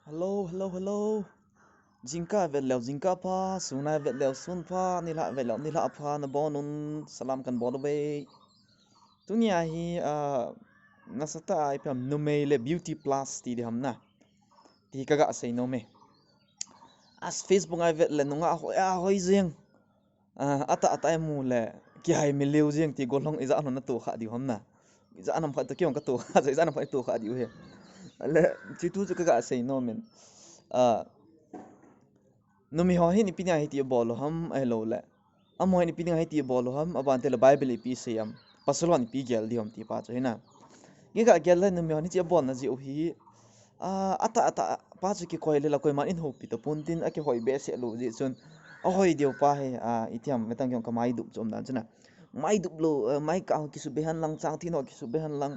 Hello. Jingka vet leo jingka pa, sunai vet leo sun pa, nila pa na bonun salam kan bono be. Tunia hi nasata ai pam NUMEI le beauty plus ti ham na. Ti kaga say no me. As Facebook ai vet le nunga hoi jing. Ata mu le ki hai mi leu jing ti golong iza no na tu kha di ham na. Iza nam kha to ki on ka tu kha iza nam kha tu kha di he. Le ti tu kaga say no men. Numi ho hi ni pinya hi ti bolo ham hoiloule amo ni pinya hi ti bolo ham abante le bible pi siam pasalon pi gel di ham ti pa china ge ga gel le numi ho ni ti bol na ji hi ata pa chu ki koile la koi man in ho pi to puntin ake hoi be se lo ji chun a hoi dio pa he itiam metang kyong kamai du chom dan china mai du lo mai ka ki su behan lang chang thi no ki su behan lang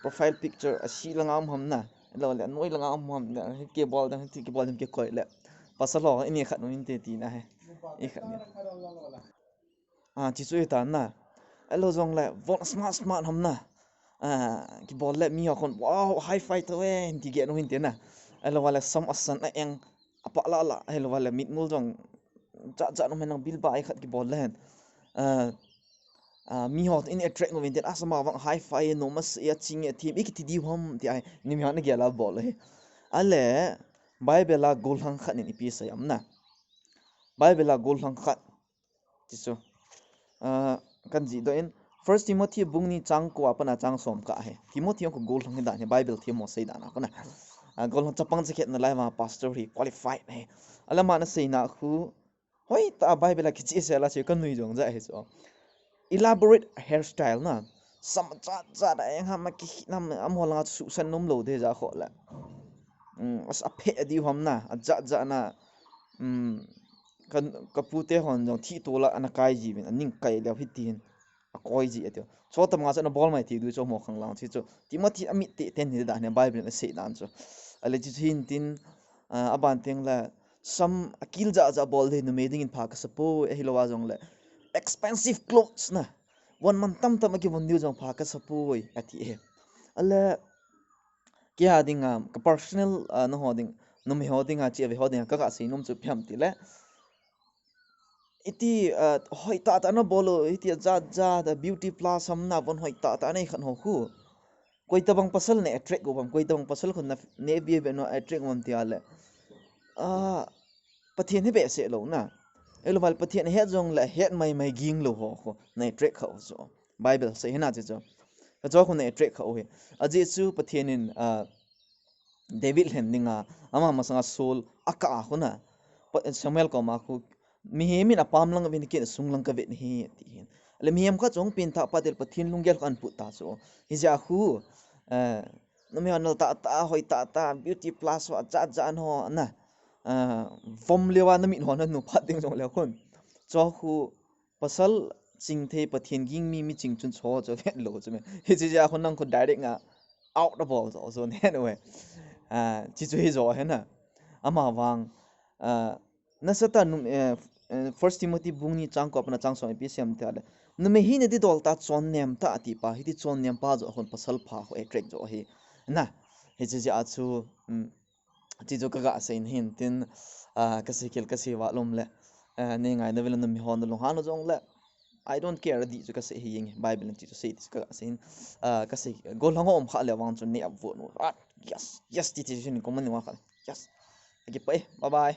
profile picture si lang am ham na lo le noi lang am ham ke bol dan ti ke bol ke koile pasal lo ini khat nun te ti na he I khat ni chi chu ta na elo jong le von smart ham na ki bol le mi kon wow high fight to en ti ge no hin te na elo wala sam asan na eng apa la elo wala mit mul jong cha no menang bil ba ai khat ki bol len mi hot in attract no hin te asama wang high fight no mas ya ching e team ikiti di hom ti ai ni mi ha na ge la bol he ale bible la gol hang khat ni pi sa yam na bible la gol hang khat ti so kan ji do in first timothy bung ni chang ko apana chang som ka he timothy ko gol hang da ne bible thi mo sei da na kana gol hang chapang che khet na lai ma pastor hi qualified he ala ma na sei na khu hoi ta bible la kichi se la che kan nui jong ja he so elaborate hairstyle na sam cha da eng ha ma ki nam am ho la su san nom lo de ja kho la as a phe di hom na ja na kan kapute hon jong thi to la ana kai ji bin aning kai le hitin a koi ji atio so tam nga cha na bol mai ti du cho mo khang lang chi cho timothy ami te ten ni da ne bible na se dan cho ale ji hin tin aban teng la some akil ja bol de no meding in pha ka sapo e hilowa jong le expensive clothes na one man tam ki bon diu jong pha ka sapo ati e ale kya dinga ka personal no hoding no me hoding chi ve hoding ka si num chu pham ti le iti hoi ta na bolo iti ja the beauty plus samna bon hoi ta nei khan ho khu koi tabang pasal ne attract go bam koi tabang pasal khun na ne bi be no attract mom ti ale pathian he be se lo na elo bal pathian he jong la het mai ging lo ho ko na attract kho so bible se hena je jo jo khun ne attract kho he ajehchu pathian in david hendinga ama masanga soul aka khuna samuel ko ma khu mi hemin apam lang bin ke sung lang ka vet hi ti hin le mi hem kha chong pin tha patel pathin lunggel kan pu ta so hi ja khu no me anal ta hoi ta beauty plus wa ja no na vom lewa na mi no na nu phat ding jong le khon cho khu pasal ching the pathin ging mi ching chun cho vet lo chme hi ja khon nang ko direct nga out the ball so ne anyway chi chu hi zo he na ama wang nasata first timothy bungni chang ko apna chang so pi sem ta le nume hi ne di dol ta chon nem ta ati pa hi ti chon nem pa zo khon pasal pha ho attract zo hi na hi chi ja chu chi zo ka ga sein hin tin ka se kel ka se wa lom le ne ngai na vel na mi hon lo han jong le I don't care di chu ka se hi yeng bible ti chu se ti ka sein ka se gol hang om kha le wang chu ne ab vo no yes ti ti ni ko man wa kha yes bye bye